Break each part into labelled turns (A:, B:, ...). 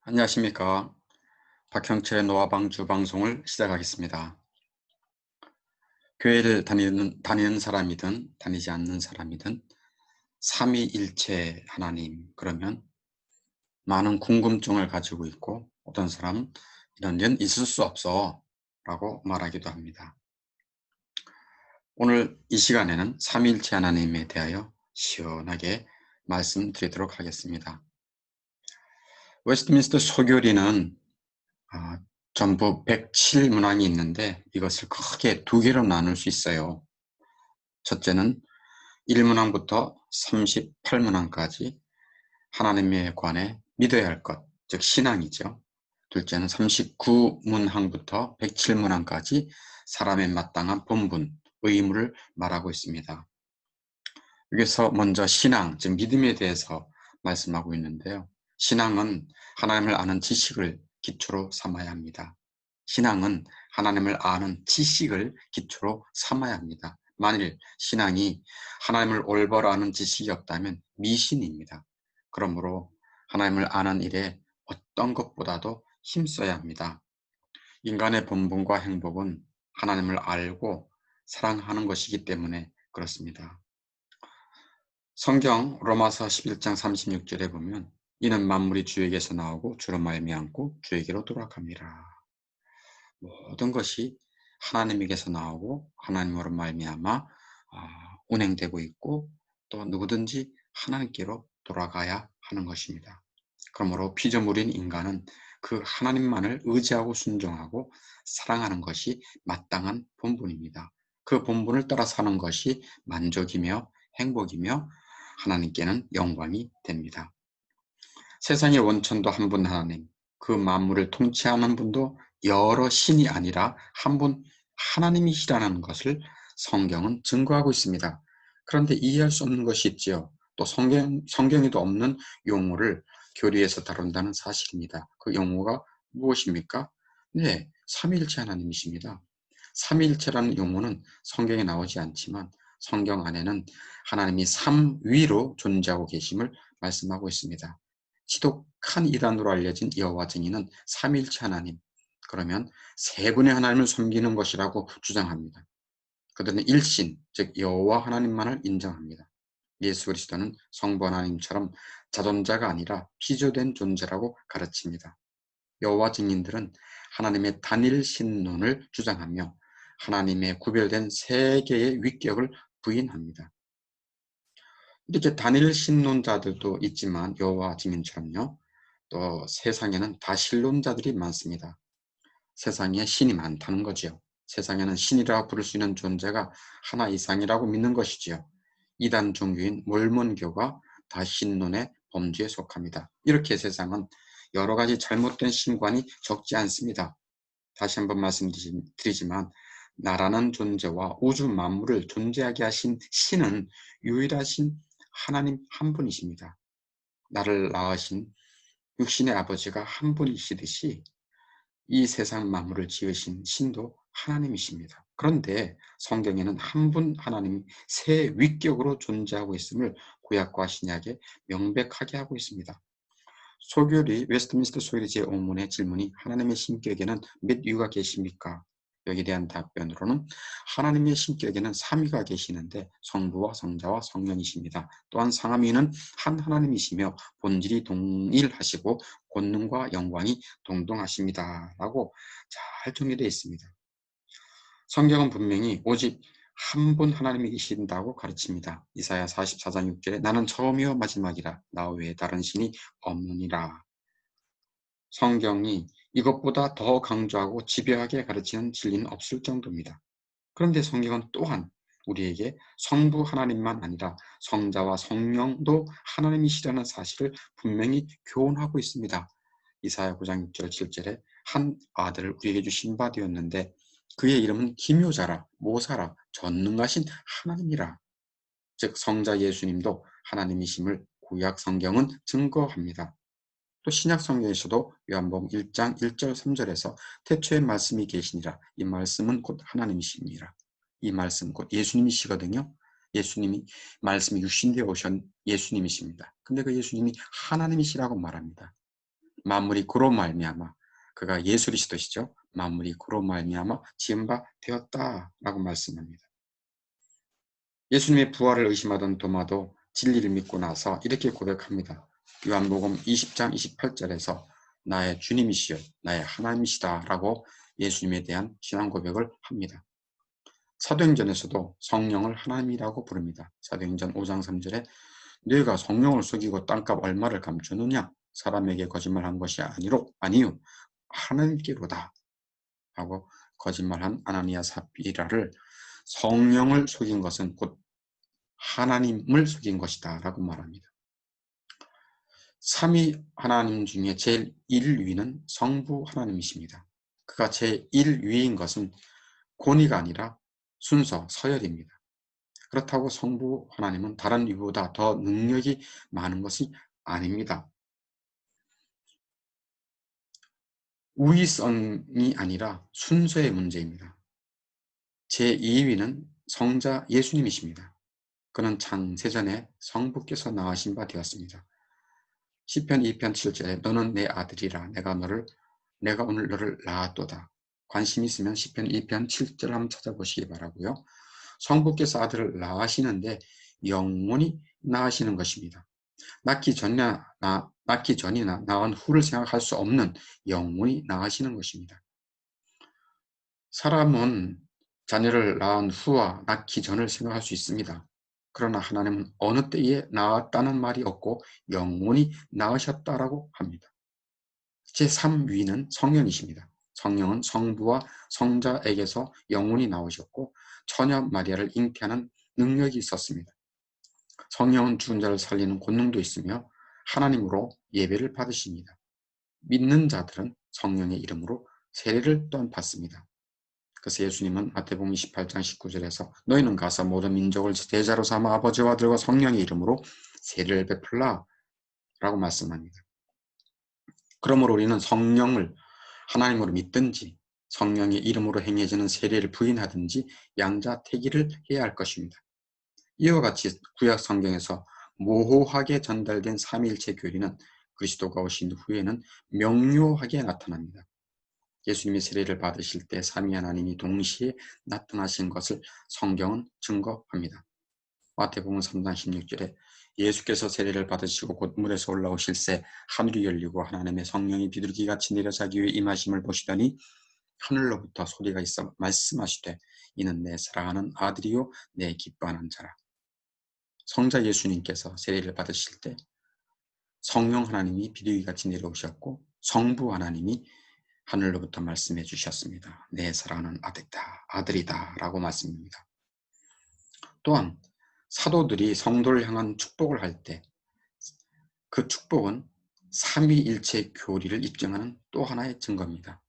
A: 안녕하십니까. 박형철의 노화방주 방송을 시작하겠습니다. 교회를 다니는 사람이든 다니지 않는 사람이든 삼위일체 하나님, 그러면 많은 궁금증을 가지고 있고, 어떤 사람은 이런 일은 있을 수 없어 라고 말하기도 합니다. 오늘 이 시간에는 삼위일체 하나님에 대하여 시원하게 말씀드리도록 하겠습니다. 웨스트민스터 소교리는 전부 107문항이 있는데 이것을 크게 두 개로 나눌 수 있어요. 첫째는 1문항부터 38문항까지 하나님에 관해 믿어야 할 것, 즉 신앙이죠. 둘째는 39문항부터 107문항까지 사람의 마땅한 본분, 의무를 말하고 있습니다. 여기서 먼저 신앙, 즉 믿음에 대해서 말씀하고 있는데요. 신앙은 하나님을 아는 지식을 기초로 삼아야 합니다. 신앙은 하나님을 아는 지식을 기초로 삼아야 합니다. 만일 신앙이 하나님을 올바로 아는 지식이 없다면 미신입니다. 그러므로 하나님을 아는 일에 어떤 것보다도 힘써야 합니다. 인간의 본분과 행복은 하나님을 알고 사랑하는 것이기 때문에 그렇습니다. 성경 로마서 11장 36절에 보면 이는 만물이 주에게서 나오고 주로 말미암고 주에게로 돌아갑니다. 모든 것이 하나님에게서 나오고 하나님으로 말미암아 운행되고 있고 또 누구든지 하나님께로 돌아가야 하는 것입니다. 그러므로 피조물인 인간은 그 하나님만을 의지하고 순종하고 사랑하는 것이 마땅한 본분입니다. 그 본분을 따라 사는 것이 만족이며 행복이며 하나님께는 영광이 됩니다. 세상의 원천도 한 분 하나님, 그 만물을 통치하는 분도 여러 신이 아니라 한 분 하나님이시라는 것을 성경은 증거하고 있습니다. 그런데 이해할 수 없는 것이 있지요. 또 성경에도 없는 용어를 교리에서 다룬다는 사실입니다. 그 용어가 무엇입니까? 네, 삼위일체 하나님이십니다. 삼위일체라는 용어는 성경에 나오지 않지만 성경 안에는 하나님이 삼위로 존재하고 계심을 말씀하고 있습니다. 지독한 이단으로 알려진 여호와 증인은 삼위일체 하나님, 그러면 세 분의 하나님을 섬기는 것이라고 주장합니다. 그들은 일신, 즉 여호와 하나님만을 인정합니다. 예수 그리스도는 성부 하나님처럼 자존자가 아니라 피조된 존재라고 가르칩니다. 여호와 증인들은 하나님의 단일 신론을 주장하며 하나님의 구별된 세 개의 위격을 부인합니다. 이렇게 단일 신론자들도 있지만 여호와 증인처럼요. 또 세상에는 다신론자들이 많습니다. 세상에 신이 많다는 거지요. 세상에는 신이라고 부를 수 있는 존재가 하나 이상이라고 믿는 것이지요. 이단 종교인 몰몬교가 다신론의 범주에 속합니다. 이렇게 세상은 여러 가지 잘못된 신관이 적지 않습니다. 다시 한번 말씀드리지만 나라는 존재와 우주 만물을 존재하게 하신 신은 유일하신 하나님 한 분이십니다. 나를 낳으신 육신의 아버지가 한 분이시듯이 이 세상 만물을 지으신 신도 하나님이십니다. 그런데 성경에는 한 분 하나님이 세 위격으로 존재하고 있음을 구약과 신약에 명백하게 하고 있습니다. 웨스트민스터 소교리 제5문의 질문이 하나님의 신격에는 몇 위가 계십니까? 여기에 대한 답변으로는 하나님의 신격에는 3위가 계시는데 성부와 성자와 성령이십니다. 또한 상하위는 한 하나님이시며 본질이 동일하시고 권능과 영광이 동등하십니다. 라고 잘 정리되어 있습니다. 성경은 분명히 오직 한 분 하나님이 계신다고 가르칩니다. 이사야 44장 6절에 나는 처음이요 마지막이라 나 외에 다른 신이 없느니라. 성경이 이것보다 더 강조하고 집요하게 가르치는 진리는 없을 정도입니다. 그런데 성경은 또한 우리에게 성부 하나님만 아니라 성자와 성령도 하나님이시라는 사실을 분명히 교훈하고 있습니다. 이사야 9장 6절 7절에 한 아들을 우리에게 주신 바 되었는데 그의 이름은 기묘자라 모사라 전능하신 하나님이라. 즉 성자 예수님도 하나님이심을 구약 성경은 증거합니다. 또 신약 성경에서도 요한복음 1장 1절 3절에서 태초에 말씀이 계시니라. 이 말씀은 곧 하나님이십니다. 이 말씀 곧 예수님이시거든요. 예수님이 말씀이 육신되어 오신 예수님이십니다. 근데 그 예수님이 하나님이시라고 말합니다. 만물이 그로 말미암아, 그가 예수 그리스도시죠. 만물이 그로 말미암아 지은 바 되었다라고 말씀합니다. 예수님의 부활을 의심하던 도마도 진리를 믿고 나서 이렇게 고백합니다. 요한복음 20장 28절에서 나의 주님이시여 나의 하나님이시다 라고 예수님에 대한 신앙 고백을 합니다. 사도행전에서도 성령을 하나님이라고 부릅니다. 사도행전 5장 3절에 너희가 성령을 속이고 땅값 얼마를 감추느냐 사람에게 거짓말한 것이 아니요 하나님께로다 하고 거짓말한 아나니아 삽비라를 성령을 속인 것은 곧 하나님을 속인 것이다 라고 말합니다. 삼위 하나님 중에 제일 1위는 성부 하나님이십니다. 그가 제일 1위인 것은 권위가 아니라 순서, 서열입니다. 그렇다고 성부 하나님은 다른 위보다 더 능력이 많은 것이 아닙니다. 우위성이 아니라 순서의 문제입니다. 제2위는 성자 예수님이십니다. 그는 창세전에 성부께서 낳으신 바 되었습니다. 시편 2편 7절에 너는 내 아들이라 내가 오늘 너를 낳았도다. 관심 있으면 시편 2편 7절 한번 찾아보시기 바라고요. 성부께서 아들을 낳으시는데 영원히 낳으시는 것입니다. 낳기 전이나 낳은 후를 생각할 수 없는 영원히 낳으시는 것입니다. 사람은 자녀를 낳은 후와 낳기 전을 생각할 수 있습니다. 그러나 하나님은 어느 때에 낳았다는 말이 없고 영원히 낳으셨다라고 합니다. 제3위는 성령이십니다. 성령은 성부와 성자에게서 영원히 나오셨고 처녀 마리아를 잉태하는 능력이 있었습니다. 성령은 죽은 자를 살리는 권능도 있으며 하나님으로 예배를 받으십니다. 믿는 자들은 성령의 이름으로 세례를 또한 받습니다. 그래서 예수님은 마태복음 28장 19절에서 너희는 가서 모든 민족을 제자로 삼아 아버지와 아들과 성령의 이름으로 세례를 베풀라 라고 말씀합니다. 그러므로 우리는 성령을 하나님으로 믿든지 성령의 이름으로 행해지는 세례를 부인하든지 양자택일을 해야 할 것입니다. 이와 같이 구약 성경에서 모호하게 전달된 삼위일체 교리는 그리스도가 오신 후에는 명료하게 나타납니다. 예수님이 세례를 받으실 때 삼위 하나님이 동시에 나타나신 것을 성경은 증거합니다. 마태복음 3장 16절에 예수께서 세례를 받으시고 곧 물에서 올라오실새 하늘이 열리고 하나님의 성령이 비둘기같이 내려 자기 위에 임하심을 보시더니 하늘로부터 소리가 있어 말씀하시되 이는 내 사랑하는 아들이요 내 기뻐하는 자라. 성자 예수님께서 세례를 받으실 때 성령 하나님이 비둘기같이 내려오셨고 성부 하나님이 하늘로부터 말씀해 주셨습니다. 내 사랑하는 아들이다 라고 말씀합니다. 또한 사도들이 성도를 향한 축복을 할 때 그 축복은 삼위일체 교리를 입증하는 또 하나의 증거입니다.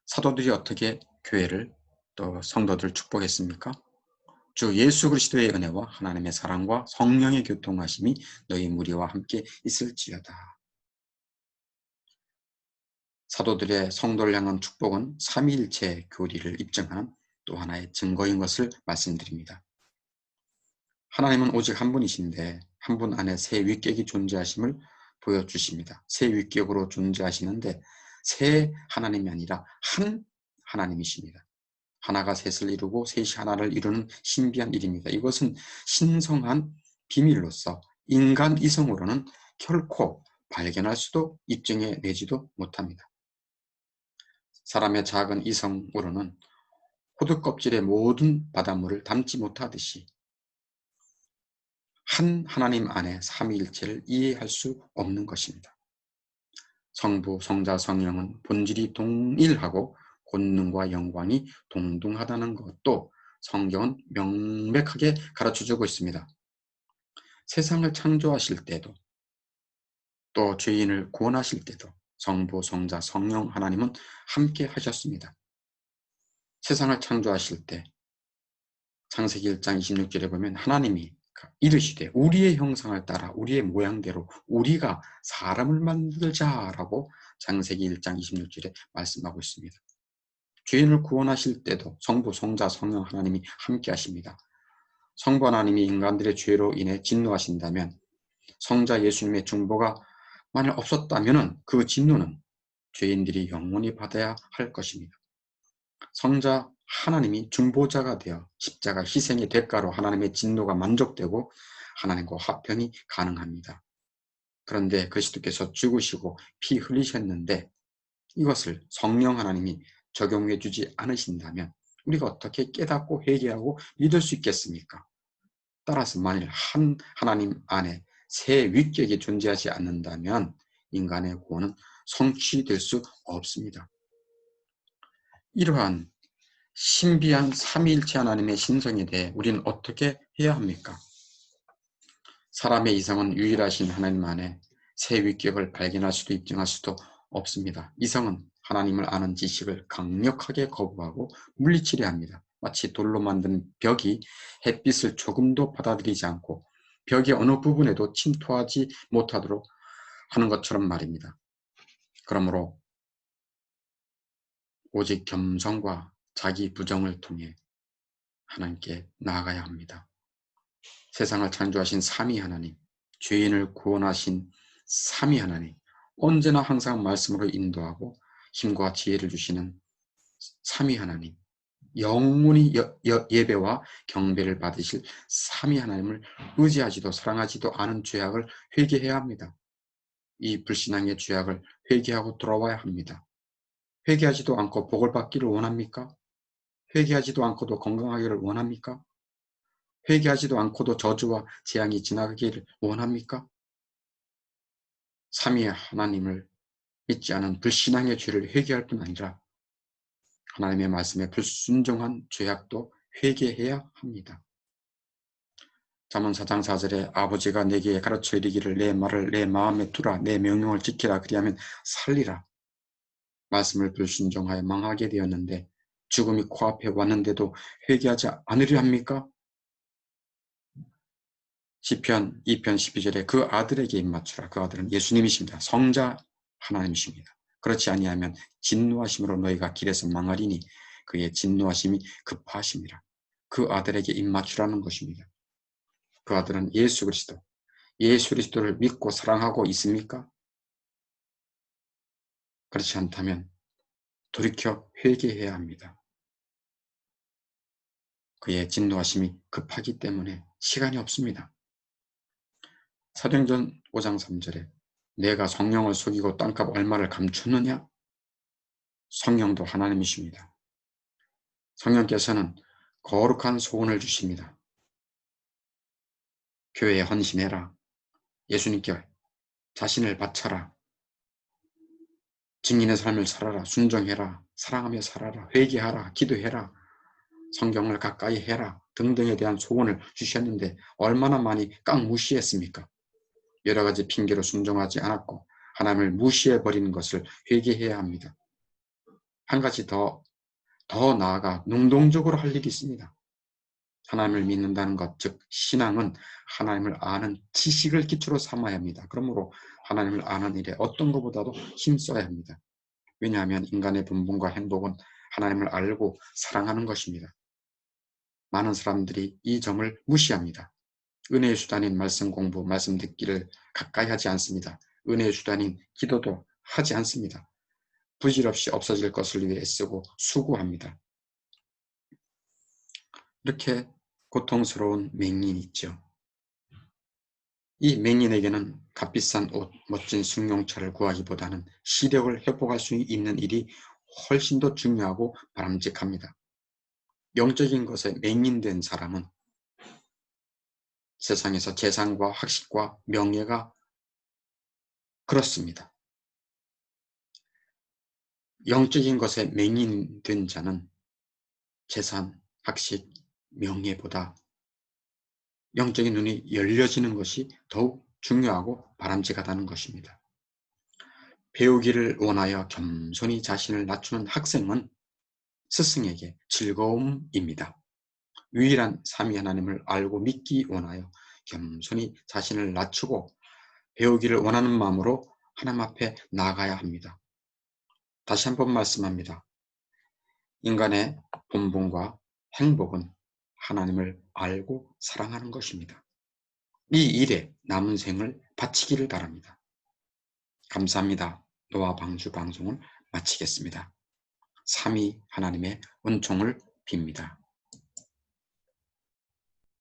A: 사도들이 어떻게 교회를 또 성도들을 축복했습니까? 주 예수 그리스도의 은혜와 하나님의 사랑과 성령의 교통하심이 너희 무리와 함께 있을지어다. 사도들의 성도를 향한 축복은 삼위일체 교리를 입증하는 또 하나의 증거인 것을 말씀드립니다. 하나님은 오직 한 분이신데 한 분 안에 세 위격이 존재하심을 보여주십니다. 세 위격으로 존재하시는데 세 하나님이 아니라 한 하나님이십니다. 하나가 셋을 이루고 셋이 하나를 이루는 신비한 일입니다. 이것은 신성한 비밀로서 인간 이성으로는 결코 발견할 수도 입증해내지도 못합니다. 사람의 작은 이성으로는 호두 껍질의 모든 바닷물을 담지 못하듯이 한 하나님 안에 삼위일체를 이해할 수 없는 것입니다. 성부, 성자, 성령은 본질이 동일하고 권능과 영광이 동등하다는 것도 성경은 명백하게 가르쳐주고 있습니다. 세상을 창조하실 때도 또 죄인을 구원하실 때도 성부, 성자, 성령 하나님은 함께 하셨습니다. 세상을 창조하실 때 창세기 1장 26절에 보면 하나님이 이르시되 우리의 형상을 따라 우리의 모양대로 우리가 사람을 만들자라고 창세기 1장 26절에 말씀하고 있습니다. 죄인을 구원하실 때도 성부, 성자, 성령 하나님이 함께 하십니다. 성부 하나님이 인간들의 죄로 인해 진노하신다면 성자 예수님의 중보가 만일 없었다면 그 진노는 죄인들이 영원히 받아야 할 것입니다. 성자 하나님이 중보자가 되어 십자가 희생의 대가로 하나님의 진노가 만족되고 하나님과 화평이 가능합니다. 그런데 그리스도께서 죽으시고 피 흘리셨는데 이것을 성령 하나님이 적용해 주지 않으신다면 우리가 어떻게 깨닫고 회개하고 믿을 수 있겠습니까? 따라서 만일 한 하나님 안에 새 위격이 존재하지 않는다면 인간의 구원은 성취될 수 없습니다. 이러한 신비한 삼위일체 하나님의 신성에 대해 우리는 어떻게 해야 합니까? 사람의 이성은 유일하신 하나님 안에 새 위격을 발견할 수도 입증할 수도 없습니다. 이성은 하나님을 아는 지식을 강력하게 거부하고 물리치려 합니다. 마치 돌로 만든 벽이 햇빛을 조금도 받아들이지 않고 벽의 어느 부분에도 침투하지 못하도록 하는 것처럼 말입니다. 그러므로 오직 겸손과 자기 부정을 통해 하나님께 나아가야 합니다. 세상을 창조하신 삼위 하나님, 죄인을 구원하신 삼위 하나님, 언제나 항상 말씀으로 인도하고 힘과 지혜를 주시는 삼위 하나님, 영원히 예배와 경배를 받으실 삼위 하나님을 의지하지도 사랑하지도 않은 죄악을 회개해야 합니다. 이 불신앙의 죄악을 회개하고 돌아와야 합니다. 회개하지도 않고 복을 받기를 원합니까? 회개하지도 않고도 건강하기를 원합니까? 회개하지도 않고도 저주와 재앙이 지나가기를 원합니까? 삼위의 하나님을 믿지 않은 불신앙의 죄를 회개할 뿐 아니라 하나님의 말씀에 불순종한 죄악도 회개해야 합니다. 잠언 4장 4절에 아버지가 내게 가르쳐 이르기를 내 말을 내 마음에 두라 내 명령을 지키라 그리하면 살리라. 말씀을 불순종하여 망하게 되었는데 죽음이 코앞에 왔는데도 회개하지 않으려 합니까? 시편 2편 12절에 그 아들에게 입맞추라. 그 아들은 예수님이십니다. 성자 하나님이십니다. 그렇지 아니하면 진노하심으로 너희가 길에서 망하리니 그의 진노하심이 급하심이라. 그 아들에게 입맞추라는 것입니다. 그 아들은 예수 그리스도. 예수 그리스도를 믿고 사랑하고 있습니까? 그렇지 않다면 돌이켜 회개해야 합니다. 그의 진노하심이 급하기 때문에 시간이 없습니다. 사도행전 5장 3절에 내가 성령을 속이고 땅값 얼마를 감추느냐? 성령도 하나님이십니다. 성령께서는 거룩한 소원을 주십니다. 교회에 헌신해라. 예수님께 자신을 바쳐라. 증인의 삶을 살아라. 순종해라. 사랑하며 살아라. 회개하라. 기도해라. 성경을 가까이 해라. 등등에 대한 소원을 주셨는데 얼마나 많이 깡무시했습니까? 여러 가지 핑계로 순종하지 않았고 하나님을 무시해버리는 것을 회개해야 합니다. 한 가지 더 나아가 능동적으로 할 일이 있습니다. 하나님을 믿는다는 것, 즉 신앙은 하나님을 아는 지식을 기초로 삼아야 합니다. 그러므로 하나님을 아는 일에 어떤 것보다도 힘써야 합니다. 왜냐하면 인간의 본분과 행복은 하나님을 알고 사랑하는 것입니다. 많은 사람들이 이 점을 무시합니다. 은혜의 수단인 말씀 공부, 말씀 듣기를 가까이 하지 않습니다. 은혜의 수단인 기도도 하지 않습니다. 부질없이 없어질 것을 위해 애쓰고 수고합니다. 이렇게 고통스러운 맹인이 있죠. 이 맹인에게는 값비싼 옷, 멋진 승용차를 구하기보다는 시력을 회복할 수 있는 일이 훨씬 더 중요하고 바람직합니다. 영적인 것에 맹인된 사람은 세상에서 재산과 학식과 명예가 그렇습니다. 영적인 것에 맹인된 자는 재산, 학식, 명예보다 영적인 눈이 열려지는 것이 더욱 중요하고 바람직하다는 것입니다. 배우기를 원하여 겸손히 자신을 낮추는 학생은 스승에게 즐거움입니다. 유일한 삼위 하나님을 알고 믿기 원하여 겸손히 자신을 낮추고 배우기를 원하는 마음으로 하나님 앞에 나아가야 합니다. 다시 한번 말씀합니다. 인간의 본분과 행복은 하나님을 알고 사랑하는 것입니다. 이 일에 남은 생을 바치기를 바랍니다. 감사합니다. 노아 방주 방송을 마치겠습니다. 삼위 하나님의 은총을 빕니다.